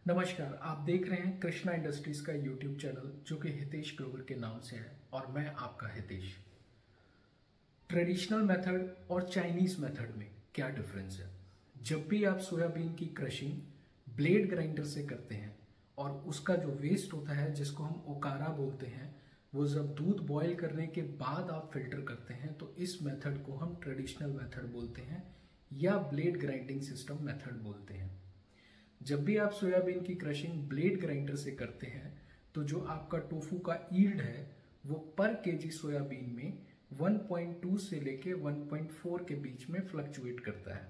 नमस्कार, आप देख रहे हैं कृष्णा इंडस्ट्रीज का यूट्यूब चैनल जो कि हितेश ग्रोवर के नाम से है और मैं आपका हितेश। ट्रेडिशनल मेथड और चाइनीज मेथड में क्या डिफरेंस है? जब भी आप सोयाबीन की क्रशिंग ब्लेड ग्राइंडर से करते हैं और उसका जो वेस्ट होता है जिसको हम ओकारा बोलते हैं, वो जब दूध बॉईल करने के बाद आप फिल्टर करते हैं तो इस मेथड को हम ट्रेडिशनल मेथड बोलते हैं या ब्लेड ग्राइंडिंग सिस्टम मेथड बोलते हैं। जब भी आप सोयाबीन की क्रशिंग ब्लेड ग्राइंडर से करते हैं तो जो आपका टोफू का यील्ड है वो पर केजी सोयाबीन में 1.2 से लेके 1.4 के बीच में फ्लक्चुएट करता है।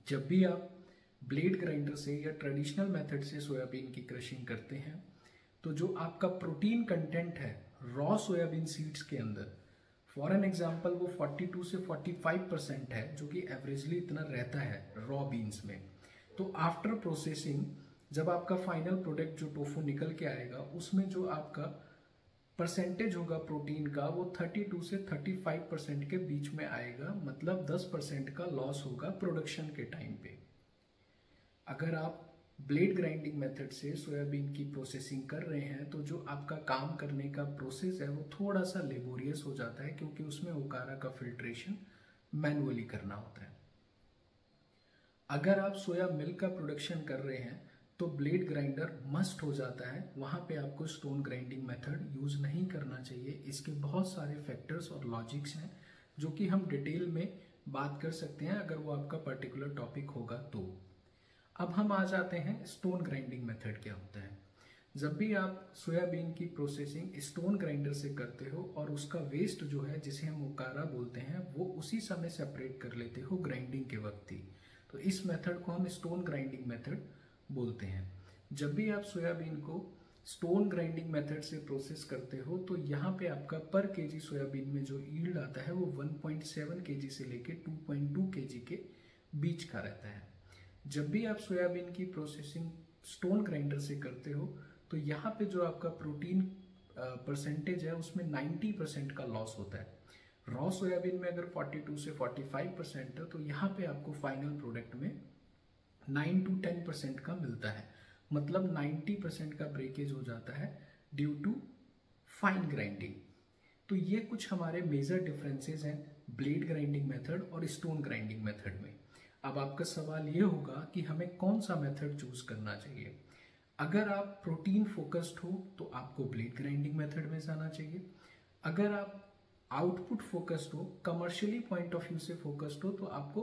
जब भी आप ब्लेड ग्राइंडर से या ट्रेडिशनल मेथड से सोयाबीन की क्रशिंग करते हैं तो जो आपका प्रोटीन कंटेंट है रॉ सोयाबीन सीड्स के अंदर, फॉर एन एग्जाम्पल, वो 42 से 45% है, जो कि एवरेजली इतना रहता है रॉ बीन्स में। तो आफ्टर प्रोसेसिंग जब आपका फाइनल प्रोडक्ट जो टोफू निकल के आएगा उसमें जो आपका परसेंटेज होगा प्रोटीन का वो 32 से 35% के बीच में आएगा, मतलब 10% का लॉस होगा प्रोडक्शन के टाइम पे। अगर आप ब्लेड ग्राइंडिंग मेथड से सोयाबीन की प्रोसेसिंग कर रहे हैं तो जो आपका काम करने का प्रोसेस है वो थोड़ा सा लेबोरियस हो जाता है, क्योंकि उसमें ओकारा का फिल्ट्रेशन मैनुअली करना होता है। अगर आप सोया मिल्क का प्रोडक्शन कर रहे हैं तो ब्लेड ग्राइंडर मस्ट हो जाता है, वहां पे आपको स्टोन ग्राइंडिंग मेथड यूज नहीं करना चाहिए। इसके बहुत सारे फैक्टर्स और लॉजिक्स हैं जो कि हम डिटेल में बात कर सकते हैं अगर वो आपका पर्टिकुलर टॉपिक होगा तो। अब हम आ जाते हैं स्टोन ग्राइंडिंग मेथड क्या होता है। जब भी आप सोयाबीन की प्रोसेसिंग स्टोन ग्राइंडर से करते हो और उसका वेस्ट जो है जिसे हम ओकारा बोलते हैं वो उसी समय सेपरेट कर लेते हो ग्राइंडिंग के वक्त ही, तो इस मेथड को हम स्टोन ग्राइंडिंग मेथड बोलते हैं। जब भी आप सोयाबीन को स्टोन ग्राइंडिंग मेथड से प्रोसेस करते हो तो यहाँ पे आपका पर केजी सोयाबीन में जो यील्ड आता है वो 1.7 केजी से लेके 2.2 केजी के बीच का रहता है। जब भी आप सोयाबीन की प्रोसेसिंग स्टोन ग्राइंडर से करते हो तो यहाँ पे जो आपका प्रोटीन परसेंटेज है उसमें 90% का लॉस होता है। रॉ सोयाबीन में अगर 42 से 45% है तो यहाँ पे आपको फाइनल प्रोडक्ट में 9 to 10% का मिलता है, मतलब 90% का ब्रेकेज हो जाता है ड्यू टू फाइन ग्राइंडिंग। तो ये कुछ हमारे मेजर डिफरेंसेस हैं ब्लेड ग्राइंडिंग मेथड और स्टोन ग्राइंडिंग मेथड में। अब आपका सवाल ये होगा कि हमें कौन सा मेथड चूज करना चाहिए। अगर आप प्रोटीन फोकस्ड हो तो आपको ब्लेड ग्राइंडिंग मेथड में जाना चाहिए। अगर आप आउटपुट फोकस्ड हो, कमर्शियली पॉइंट ऑफ व्यू से फोकस्ड हो, तो आपको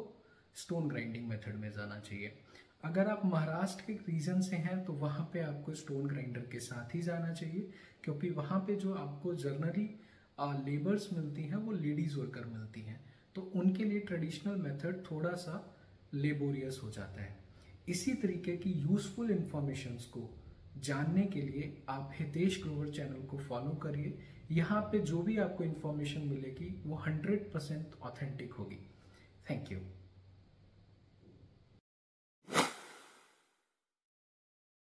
स्टोन ग्राइंडिंग मेथड में जाना चाहिए। अगर आप महाराष्ट्र के रीजन से हैं तो वहाँ पे आपको स्टोन ग्राइंडर के साथ ही जाना चाहिए, क्योंकि वहाँ पे जो आपको जर्नली लेबर्स मिलती हैं वो लेडीज वर्कर मिलती हैं, तो उनके लिए ट्रेडिशनल मेथड थोड़ा सा लेबोरियस हो जाता है। इसी तरीके की यूजफुल इंफॉर्मेशंस को जानने के लिए आप हितेश ग्रोवर चैनल को फॉलो करिए। यहाँ पे जो भी आपको इंफॉर्मेशन मिलेगी वो 100% ऑथेंटिक होगी। Thank you.